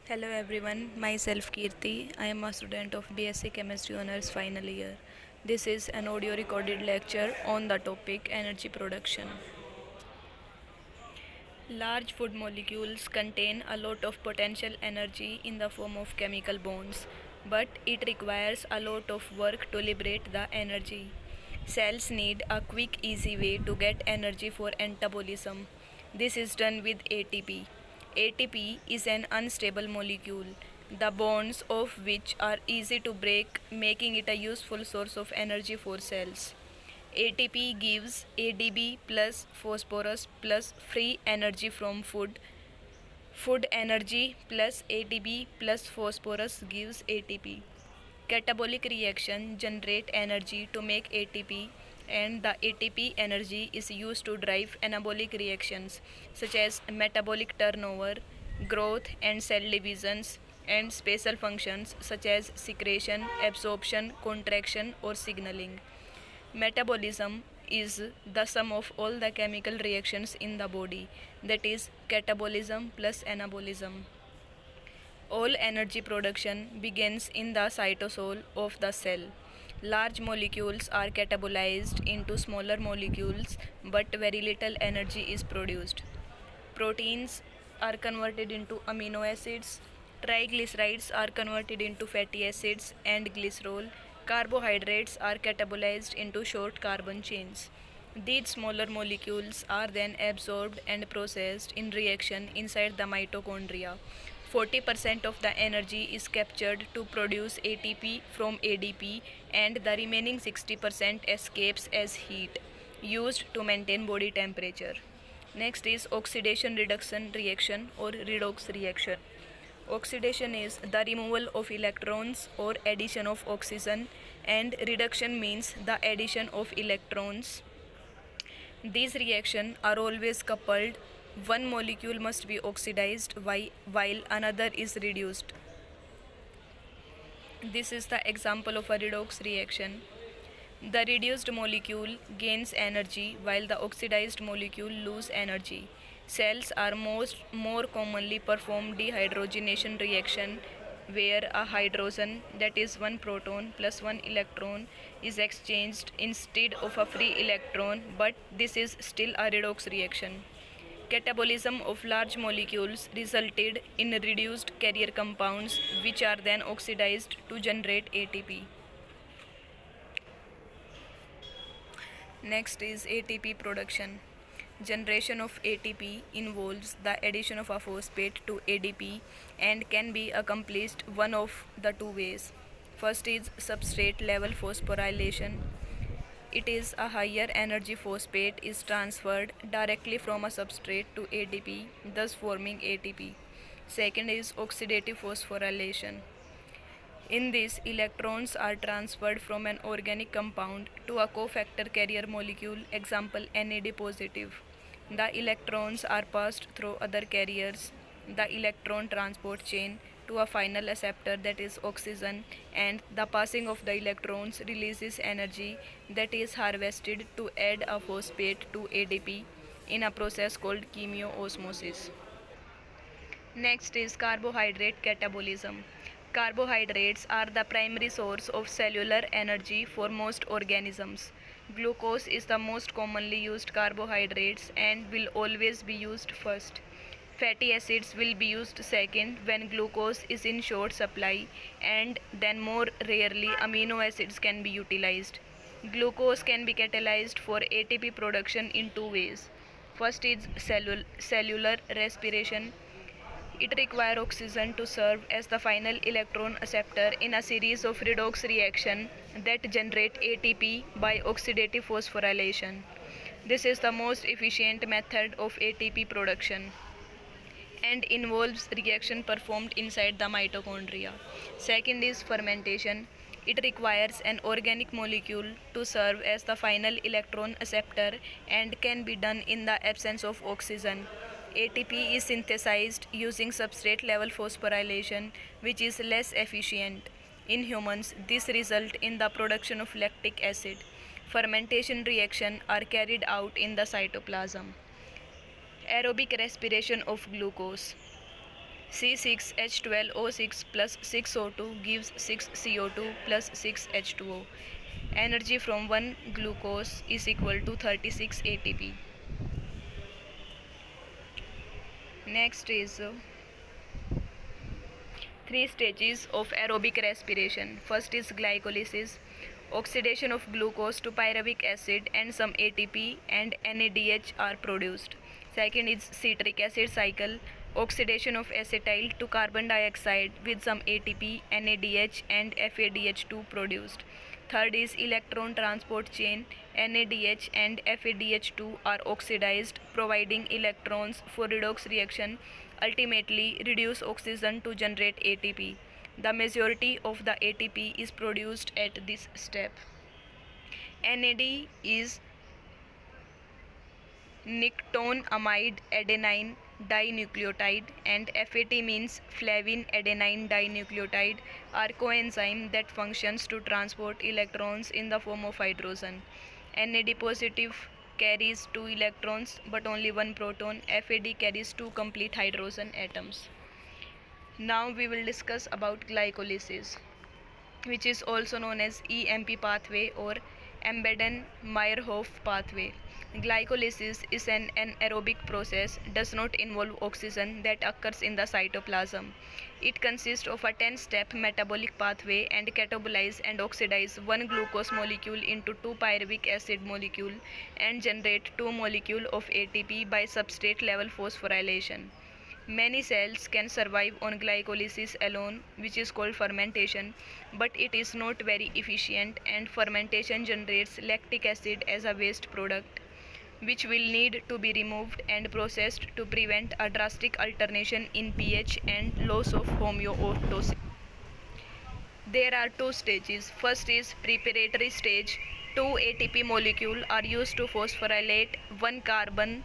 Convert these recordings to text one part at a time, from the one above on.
Hello everyone, myself Kirti. I am a student of BSc Chemistry Honours final year. This is an audio recorded lecture on the topic energy production. Large food molecules contain a lot of potential energy in the form of chemical bonds, but it requires a lot of work to liberate the energy. Cells need a quick, easy way to get energy for metabolism. This is done with ATP. ATP is an unstable molecule, the bonds of which are easy to break, making it a useful source of energy for cells. ATP gives ADP plus phosphorus plus free energy from food. Food energy plus ATP plus phosphorus gives ATP. Catabolic reaction generate energy to make ATP, and the ATP energy is used to drive anabolic reactions such as metabolic turnover, growth and cell divisions, and spatial functions such as secretion, absorption, contraction or signaling. Metabolism is the sum of all the chemical reactions in the body, that is, catabolism plus anabolism. All energy production begins in the cytosol of the cell. Large molecules are catabolized into smaller molecules, but very little energy is produced. Proteins are converted into amino acids, triglycerides are converted into fatty acids and glycerol, carbohydrates are catabolized into short carbon chains. These smaller molecules are then absorbed and processed in reaction inside the mitochondria. 40% of the energy is captured to produce ATP from ADP, and the remaining 60% escapes as heat used to maintain body temperature. Next is oxidation reduction reaction or redox reaction. Oxidation is the removal of electrons or addition of oxygen, and reduction means the addition of electrons. These reactions are always coupled. One molecule must be oxidized while another is reduced. This is the example of a redox reaction. The reduced molecule gains energy while the oxidized molecule loses energy. Cells are more commonly perform dehydrogenation reaction where a hydrogen, that is one proton plus one electron, is exchanged instead of a free electron, but this is still a redox reaction. Catabolism of large molecules resulted in reduced carrier compounds which are then oxidized to generate ATP. Next is ATP production. Generation of ATP involves the addition of a phosphate to ADP and can be accomplished one of the two ways. First is substrate level phosphorylation. It is a higher energy phosphate is transferred directly from a substrate to ADP, thus forming ATP. Second is oxidative phosphorylation. In this, electrons are transferred from an organic compound to a cofactor carrier molecule, example NAD positive. The electrons are passed through other carriers, the electron transport chain, to a final acceptor, that is oxygen, and the passing of the electrons releases energy that is harvested to add a phosphate to ADP in a process called chemiosmosis. Next is carbohydrate catabolism. Carbohydrates are the primary source of cellular energy for most organisms. Glucose is the most commonly used carbohydrates and will always be used first. Fatty acids will be used second when glucose is in short supply, and then more rarely amino acids can be utilized. Glucose can be catalyzed for ATP production in two ways. First is cellular respiration. It requires oxygen to serve as the final electron acceptor in a series of redox reactions that generate ATP by oxidative phosphorylation. This is the most efficient method of ATP production and involves reaction performed inside the mitochondria. Second is fermentation. It requires an organic molecule to serve as the final electron acceptor and can be done in the absence of oxygen. ATP is synthesized using substrate level phosphorylation, which is less efficient. In humans, this results in the production of lactic acid. Fermentation reactions are carried out in the cytoplasm. Aerobic respiration of glucose. C6H12O6 plus 6O2 gives 6CO2 plus 6H2O. Energy from 1 glucose is equal to 36 ATP. Next is three stages of aerobic respiration. First is glycolysis, oxidation of glucose to pyruvic acid and some ATP and NADH are produced. Second is citric acid cycle, oxidation of acetyl to carbon dioxide with some ATP, NADH and FADH2 produced. Third is electron transport chain. NADH and FADH2 are oxidized, providing electrons for redox reaction, ultimately reduce oxygen to generate ATP. The majority of the ATP is produced at this step. NAD is nicotiniamide adenine dinucleotide and FAT means flavin adenine dinucleotide are coenzyme that functions to transport electrons in the form of hydrogen. NAD positive carries 2 electrons but only 1 proton. FAD carries 2 complete hydrogen atoms. Now we will discuss about glycolysis, which is also known as EMP pathway or Embeden-Meyerhof pathway. Glycolysis is an anaerobic process, does not involve oxygen that occurs in the cytoplasm. It consists of a 10-step metabolic pathway and catabolize and oxidize one glucose molecule into 2 pyruvic acid molecule and generate 2 molecule of ATP by substrate level phosphorylation. Many cells can survive on glycolysis alone, which is called fermentation, but it is not very efficient and fermentation generates lactic acid as a waste product, which will need to be removed and processed to prevent a drastic alternation in pH and loss of homeostasis. There are two stages. First is preparatory stage. 2 ATP molecule are used to phosphorylate 1 carbon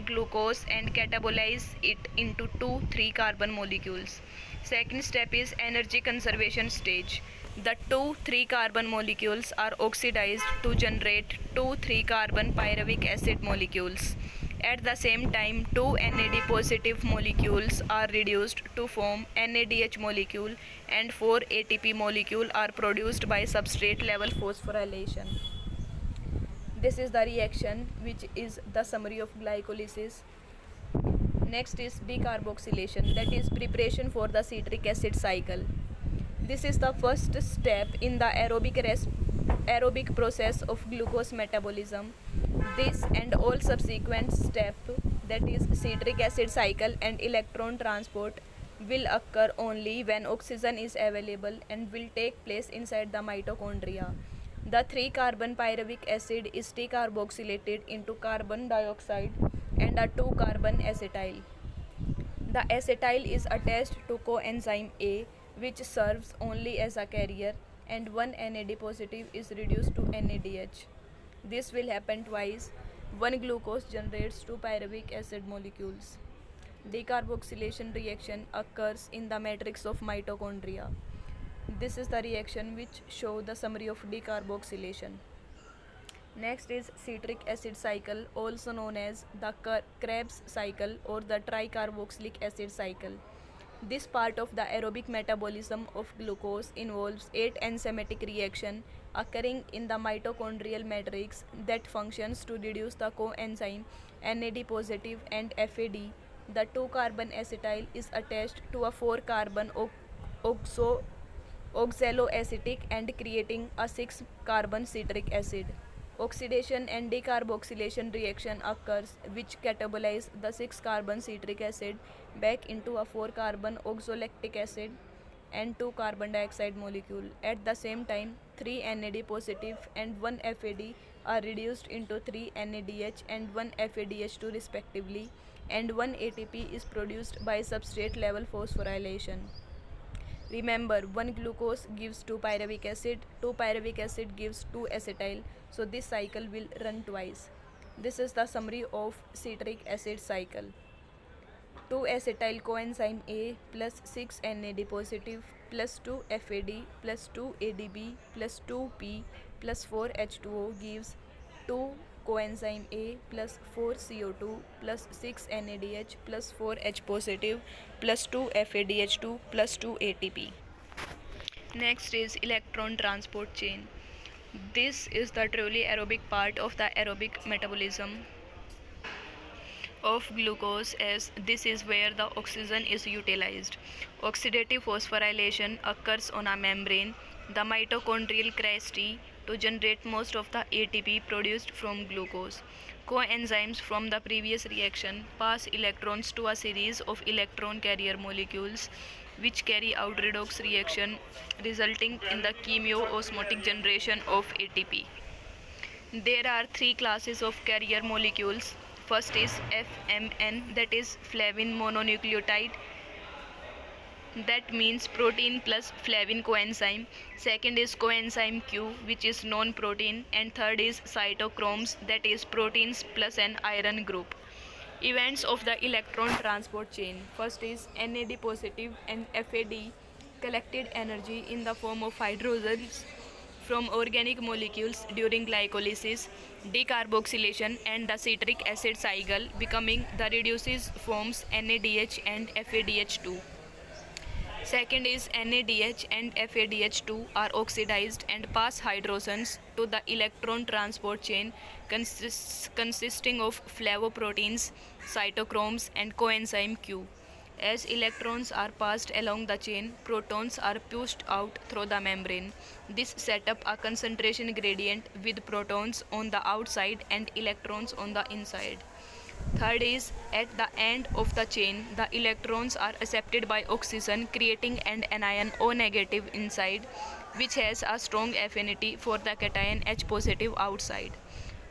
glucose and catabolize it into 2 3 carbon molecules. Second step is energy conservation stage. The 2 3 carbon molecules are oxidized to generate 2 3 carbon pyruvic acid molecules. At the same time, 2 NAD positive molecules are reduced to form NADH molecule and 4 ATP molecule are produced by substrate level phosphorylation. This is the reaction, which is the summary of glycolysis. Next is decarboxylation, that is preparation for the citric acid cycle. This is the first step in the aerobic process of glucose metabolism. This and all subsequent steps, that is citric acid cycle and electron transport, will occur only when oxygen is available and will take place inside the mitochondria. The 3 carbon pyruvic acid is decarboxylated into carbon dioxide and a 2 carbon acetyl. The acetyl is attached to coenzyme A, which serves only as a carrier, and 1 NAD positive is reduced to NADH. This will happen twice. 1 glucose generates 2 pyruvic acid molecules. Decarboxylation reaction occurs in the matrix of mitochondria. This is the reaction which show the summary of decarboxylation. Next is citric acid cycle, also known as the Krebs cycle or the tricarboxylic acid cycle. This part of the aerobic metabolism of glucose involves 8 enzymatic reactions occurring in the mitochondrial matrix that functions to reduce the coenzyme NAD positive and FAD. The 2 carbon acetyl is attached to a 4 carbon oxaloacetic and creating a 6 carbon citric acid. Oxidation and decarboxylation reaction occurs which catabolize the 6 carbon citric acid back into a 4 carbon oxalolactic acid and 2 carbon dioxide molecule. At the same time, 3 NAD positive and 1 FAD are reduced into 3 NADH and 1 FADH2 respectively, and 1 ATP is produced by substrate level phosphorylation. Remember, 1 glucose gives 2 pyruvic acid, 2 pyruvic acid gives 2 acetyl, so this cycle will run twice. This is the summary of citric acid cycle. 2 acetyl coenzyme A plus 6 NAD positive plus 2 FAD plus 2 ADP plus 2P plus 4 H2O gives 2 coenzyme A plus 4CO2 plus 6 NADH plus 4H positive plus 2 FADH2 plus 2 ATP. Next is electron transport chain. This is the truly aerobic part of the aerobic metabolism of glucose, as this is where the oxygen is utilized. Oxidative phosphorylation occurs on a membrane, the mitochondrial cristae, to generate most of the ATP produced from glucose. Coenzymes from the previous reaction pass electrons to a series of electron carrier molecules which carry out redox reaction, resulting in the chemiosmotic generation of ATP. There are three classes of carrier molecules. First is FMN, that is flavin mononucleotide, that means protein plus flavin coenzyme. Second is coenzyme Q, which is non-protein, and third is cytochromes, that is proteins plus an iron group. Events of the electron transport chain. First is NAD positive and FAD collected energy in the form of hydrogens from organic molecules during glycolysis, decarboxylation, and the citric acid cycle, becoming the reduces forms NADH and FADH2. Second is NADH and FADH2 are oxidized and pass hydrogens to the electron transport chain consisting of flavoproteins, cytochromes, and coenzyme Q. As electrons are passed along the chain, protons are pushed out through the membrane. This sets up a concentration gradient with protons on the outside and electrons on the inside. Third is, at the end of the chain, the electrons are accepted by oxygen, creating an anion O negative inside, which has a strong affinity for the cation H positive outside.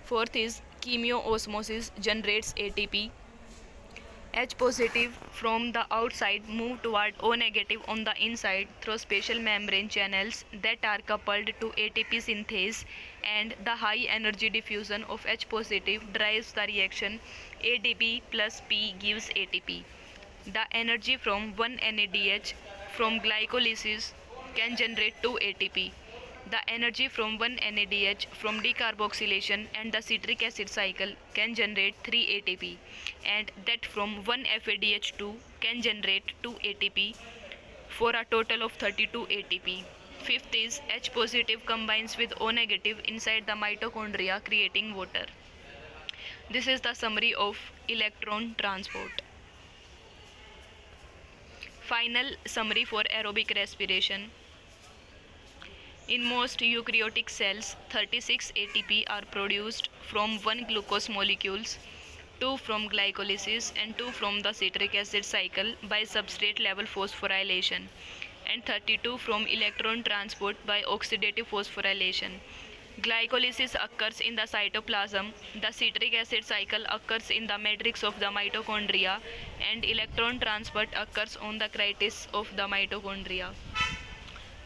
Fourth is, chemiosmosis generates ATP. H positive from the outside move toward O negative on the inside through special membrane channels that are coupled to ATP synthase, and the high energy diffusion of H positive drives the reaction. ADP plus P gives ATP. The energy from 1 NADH from glycolysis can generate 2 ATP. The energy from 1 NADH from decarboxylation and the citric acid cycle can generate 3 ATP, and that from 1 FADH2 can generate 2 ATP for a total of 32 ATP. Fifth is, H positive combines with O negative inside the mitochondria, creating water. This is the summary of electron transport. Final summary for aerobic respiration. In most eukaryotic cells, 36 ATP are produced from 1 glucose molecules, 2 from glycolysis and 2 from the citric acid cycle by substrate level phosphorylation, and 32 from electron transport by oxidative phosphorylation. Glycolysis occurs in the cytoplasm, the citric acid cycle occurs in the matrix of the mitochondria, and electron transport occurs on the cristae of the mitochondria.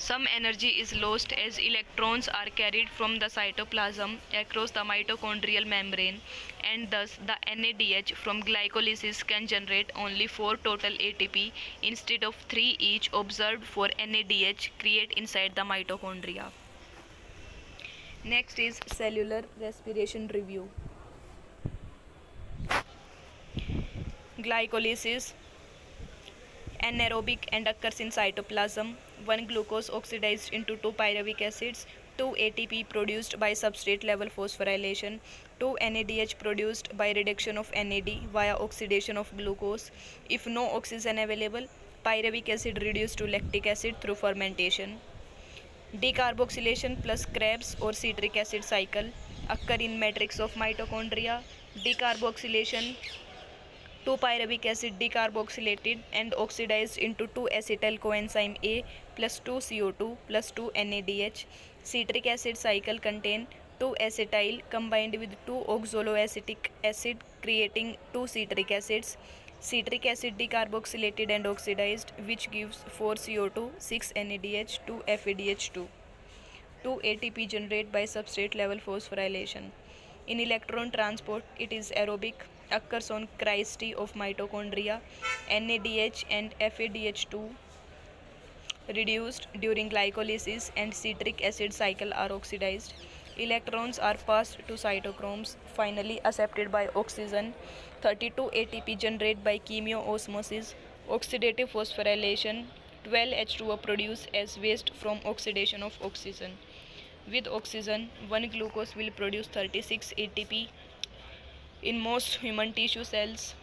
Some energy is lost as electrons are carried from the cytoplasm across the mitochondrial membrane, and thus the NADH from glycolysis can generate only 4 total ATP instead of 3 each observed for NADH create inside the mitochondria. Next is cellular respiration review. Glycolysis anaerobic and occurs in cytoplasm. 1 glucose oxidized into 2 pyruvic acids, 2 ATP produced by substrate level phosphorylation, 2 NADH produced by reduction of NAD via oxidation of glucose. If no oxygen available, pyruvic acid reduced to lactic acid through fermentation. Decarboxylation plus Krebs or citric acid cycle occur in matrix of mitochondria. Decarboxylation, 2 pyruvic acid decarboxylated and oxidized into 2-acetyl coenzyme A plus 2 CO2 plus 2 NADH. Citric acid cycle contain 2-acetyl combined with 2 oxaloacetic acid creating 2 citric acids. Citric acid decarboxylated and oxidized, which gives 4 CO2, 6 NADH, 2 FADH2. 2 ATP generated by substrate level phosphorylation. In electron transport, it is aerobic, occurs on cristae of mitochondria. NADH and FADH2 reduced during glycolysis and citric acid cycle are oxidized. Electrons are passed to cytochromes, finally accepted by oxygen. 32 ATP generated by chemiosmosis, oxidative phosphorylation. 12 H2O produced as waste from oxidation of oxygen. With oxygen, 1 glucose will produce 36 ATP in most human tissue cells.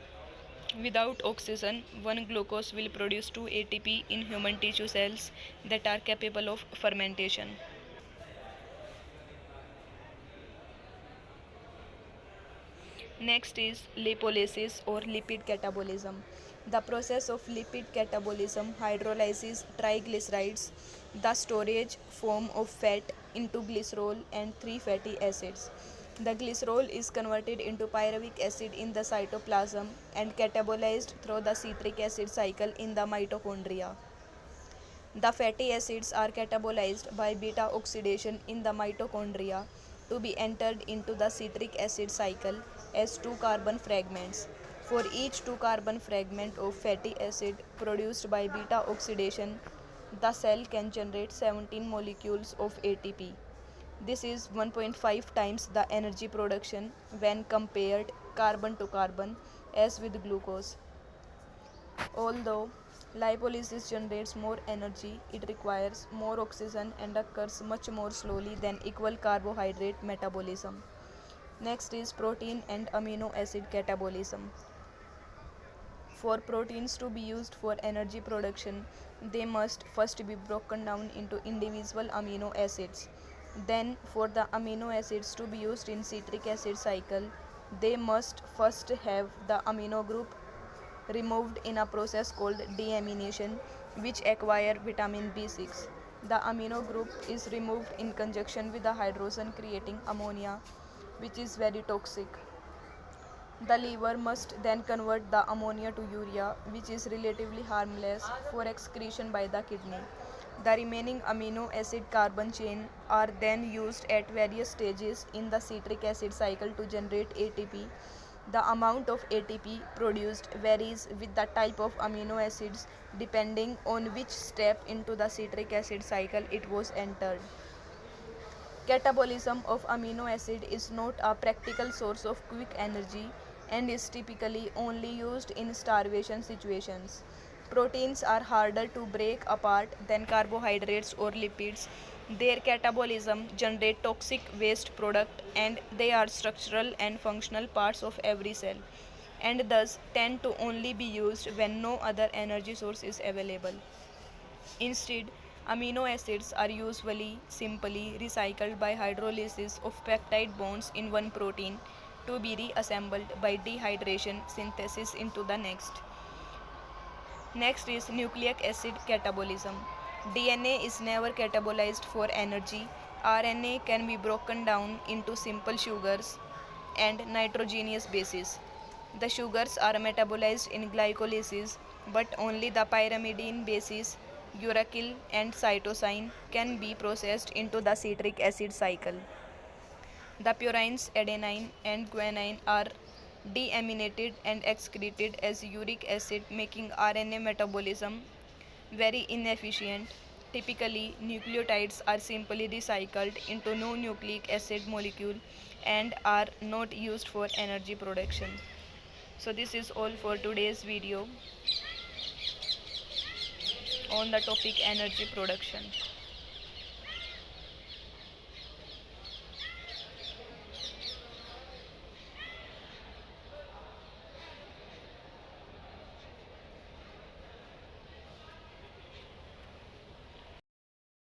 Without oxygen, 1 glucose will produce 2 ATP in human tissue cells that are capable of fermentation. Next is lipolysis or lipid catabolism. The process of lipid catabolism hydrolyzes triglycerides, the storage form of fat, into glycerol and 3 fatty acids. The glycerol is converted into pyruvic acid in the cytoplasm and catabolized through the citric acid cycle in the mitochondria. The fatty acids are catabolized by beta oxidation in the mitochondria to be entered into the citric acid cycle as 2 carbon fragments. For each 2 carbon fragment of fatty acid produced by beta oxidation, the cell can generate 17 molecules of ATP. This is 1.5 times the energy production when compared carbon to carbon as with glucose. Although lipolysis generates more energy, it requires more oxygen and occurs much more slowly than equal carbohydrate metabolism. Next is protein and amino acid catabolism. For proteins to be used for energy production, they must first be broken down into individual amino acids. Then, for the amino acids to be used in citric acid cycle, they must first have the amino group removed in a process called deamination, which acquire vitamin B6. The amino group is removed in conjunction with the hydrogen creating ammonia, which is very toxic. The liver must then convert the ammonia to urea, which is relatively harmless, for excretion by the kidney. The remaining amino acid carbon chain are then used at various stages in the citric acid cycle to generate ATP. The amount of ATP produced varies with the type of amino acids depending on which step into the citric acid cycle it was entered. Catabolism of amino acid is not a practical source of quick energy and is typically only used in starvation situations. Proteins are harder to break apart than carbohydrates or lipids. Their catabolism generate toxic waste product and they are structural and functional parts of every cell and thus tend to only be used when no other energy source is available. Instead, amino acids are usually simply recycled by hydrolysis of peptide bonds in one protein to be reassembled by dehydration synthesis into the next. Next is nucleic acid catabolism. DNA is never catabolized for energy. RNA can be broken down into simple sugars and nitrogenous bases. The sugars are metabolized in glycolysis, but only the pyrimidine bases, uracil and cytosine, can be processed into the citric acid cycle. The purines adenine and guanine are deaminated and excreted as uric acid, making RNA metabolism very inefficient. Typically, nucleotides are simply recycled into no nucleic acid molecule and are not used for energy production. So this is all for today's video on the topic energy production.